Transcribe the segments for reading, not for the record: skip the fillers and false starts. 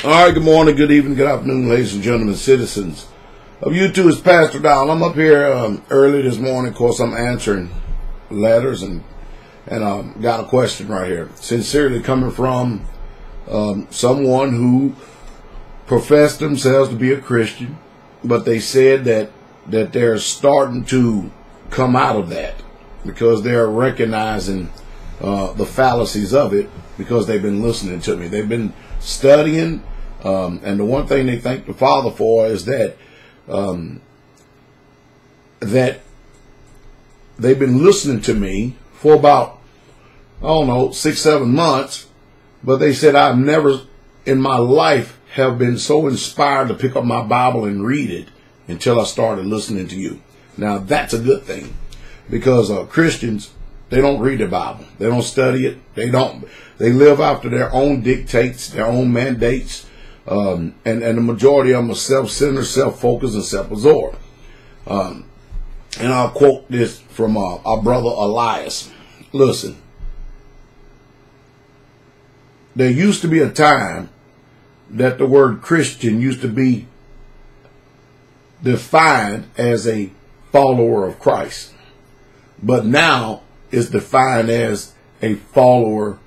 All right, good morning, good evening, good afternoon, ladies and gentlemen, citizens of YouTube. It's Pastor Dowell. I'm up here early this morning. Of course, I'm answering letters and got a question right here. Sincerely coming from someone who professed themselves to be a Christian, but they said that they're starting to come out of that because they're recognizing the fallacies of it because they've been listening to me. They've been studying. And the one thing they thank the Father for is that that they've been listening to me for about, 6-7 months, but they said I've never in my life have been so inspired to pick up my Bible and read it until I started listening to you. Now that's a good thing because Christians, they don't read the Bible. They don't study it. They live after their own dictates, their own mandates. And the majority of them are self-centered, self-focused, and self-absorbed. And I'll quote this from our brother Elias. Listen, there used to be a time that the word Christian used to be defined as a follower of Christ. But now it's defined as a follower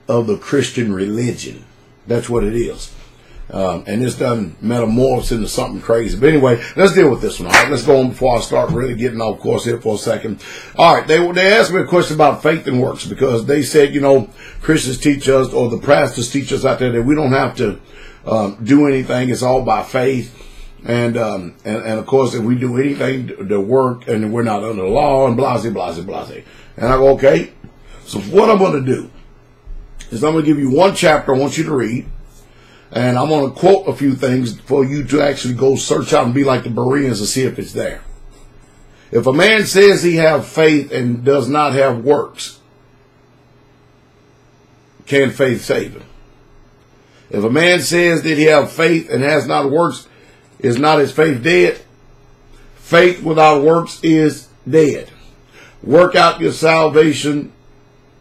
of the Christian religion. That's what it is. And it's done metamorphosed into something crazy. But anyway, let's deal with this one. All right, let's go on before I start really getting off course here for a second. All right, they asked me a question about faith and works because they said, Christians teach us, or the pastors teach us out there that we don't have to do anything. It's all by faith. And of course, if we do anything to work and we're not under the law and blase, blase, blase. And I go, okay. So what I'm going to do is I'm going to give you one chapter I want you to read. And I'm going to quote a few things for you to actually go search out and be like the Bereans to see if it's there. If a man says he have faith and does not have works, can faith save him? If a man says that he have faith and has not works, is not his faith dead? Faith without works is dead. Work out your salvation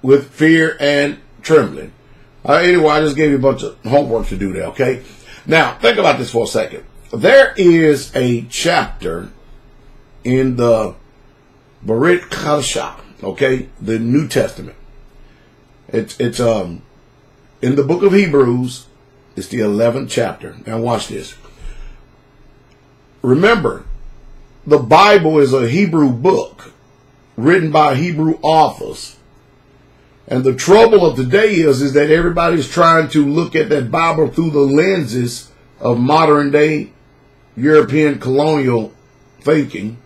with fear and trembling. Anyway, I just gave you a bunch of homework to do there, okay? Now, think about this for a second. There is a chapter in the Berit Chadashah, okay? The New Testament. It's in the book of Hebrews. It's the 11th chapter. Now watch this. Remember, the Bible is a Hebrew book written by Hebrew authors. And the trouble of today is that everybody's trying to look at that Bible through the lenses of modern day European colonial thinking,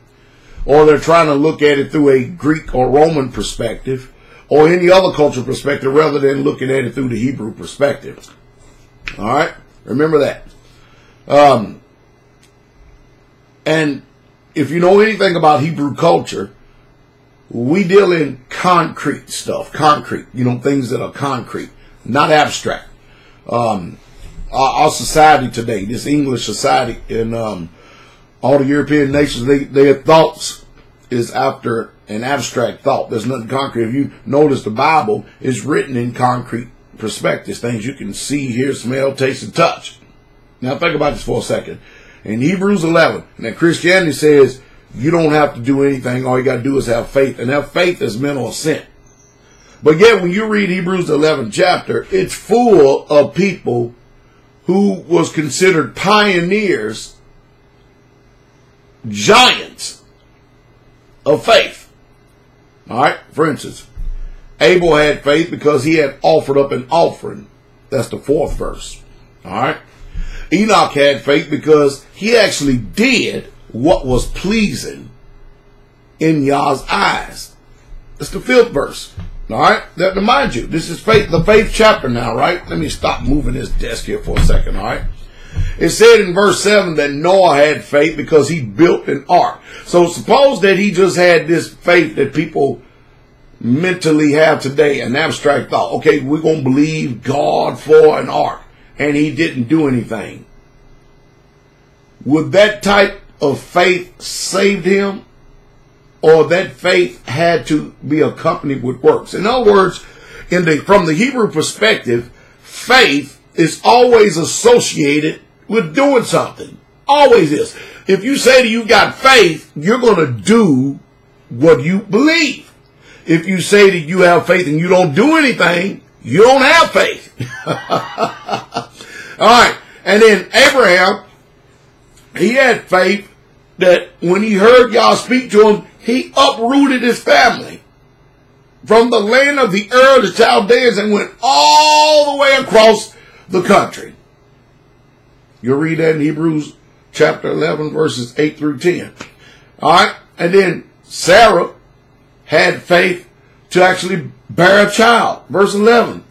or they're trying to look at it through a Greek or Roman perspective, or any other cultural perspective, rather than looking at it through the Hebrew perspective. All right, remember that. And if you know anything about Hebrew culture, we deal in concrete stuff, things that are concrete, not abstract. Our society today, this English society and all the European nations, their thoughts is after an abstract thought. There's nothing concrete. If you notice, the Bible is written in concrete perspectives, things you can see, hear, smell, taste, and touch. Now think about this for a second. In Hebrews 11, now Christianity says, you don't have to do anything. All you got to do is have faith. And have faith is mental assent. But yet when you read Hebrews 11 chapter, it's full of people who was considered pioneers, giants of faith. All right. For instance, Abel had faith because he had offered up an offering. That's the 4th verse. All right. Enoch had faith because he actually did what was pleasing in Yah's eyes. That's the 5th verse. All right. Now, mind you, this is faith, the faith chapter now, right? Let me stop moving this desk here for a second. All right. It said in verse 7 that Noah had faith because he built an ark. So suppose that he just had this faith that people mentally have today, an abstract thought. Okay, we're going to believe God for an ark. And he didn't do anything. Would that type of faith saved him, or that faith had to be accompanied with works? In other words, from the Hebrew perspective, faith is always associated with doing something. Always is. If you say that you got faith, you're going to do what you believe. If you say that you have faith and you don't do anything, you don't have faith. All right. And then Abraham, he had faith that when he heard y'all speak to him, he uprooted his family from the land of the Ur, the Chaldeans, and went all the way across the country. You'll read that in Hebrews chapter 11, verses 8 through 10. All right. And then Sarah had faith to actually bear a child. Verse 11.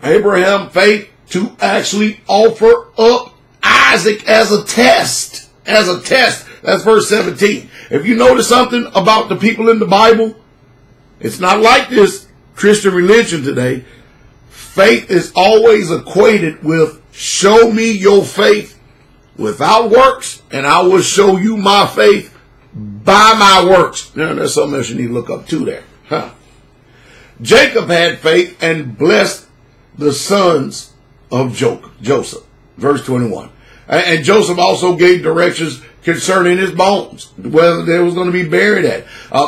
Abraham faith to actually offer up Isaac as a test. As a test. That's verse 17. If you notice something about the people in the Bible, it's not like this Christian religion today. Faith is always equated with show me your faith without works, and I will show you my faith by my works. Now, there's something else you need to look up too there. Jacob had faith and blessed the sons of Joseph. Verse 21. And Joseph also gave directions concerning his bones, whether they was going to be buried at.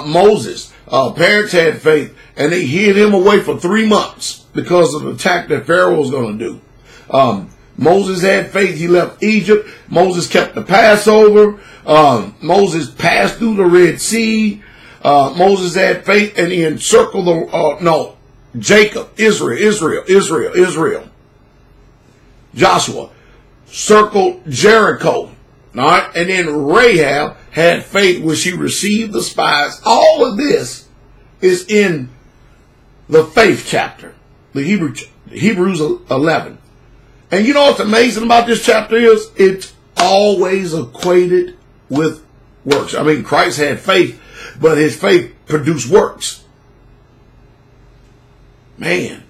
Moses, parents had faith, and they hid him away for 3 months because of the attack that Pharaoh was going to do. Moses had faith. He left Egypt. Moses kept the Passover. Moses passed through the Red Sea. Moses had faith, and he encircled Jacob, Israel. Joshua circled Jericho. All right. And then Rahab had faith when she received the spies. All of this is in the faith chapter, the Hebrews 11. And you know what's amazing about this chapter is it's always equated with works. I mean, Christ had faith, but his faith produced works. Man.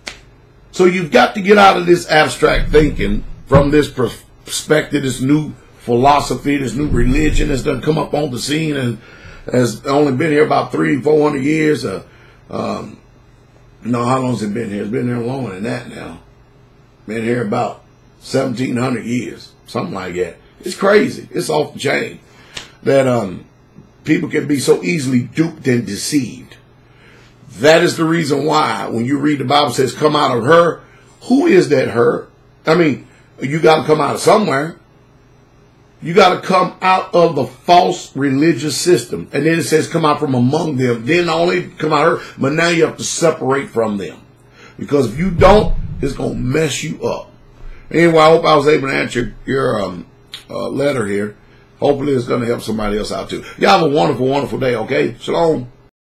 So you've got to get out of this abstract thinking from this perspective, this new philosophy, this new religion that's done come up on the scene and has only been here about 300-400 years. No, how long has it been here? It's been here longer than that now. Been here about 1,700 years, something like that. It's crazy. It's off the chain that people can be so easily duped and deceived. That is the reason why when you read the Bible says come out of her, who is that her? I mean, you got to come out of somewhere. You got to come out of the false religious system. And then it says come out from among them. Then not only come out of her, but now you have to separate from them. Because if you don't, it's going to mess you up. Anyway, I hope I was able to answer your letter here. Hopefully it's going to help somebody else out too. Y'all have a wonderful, wonderful day, okay? Shalom.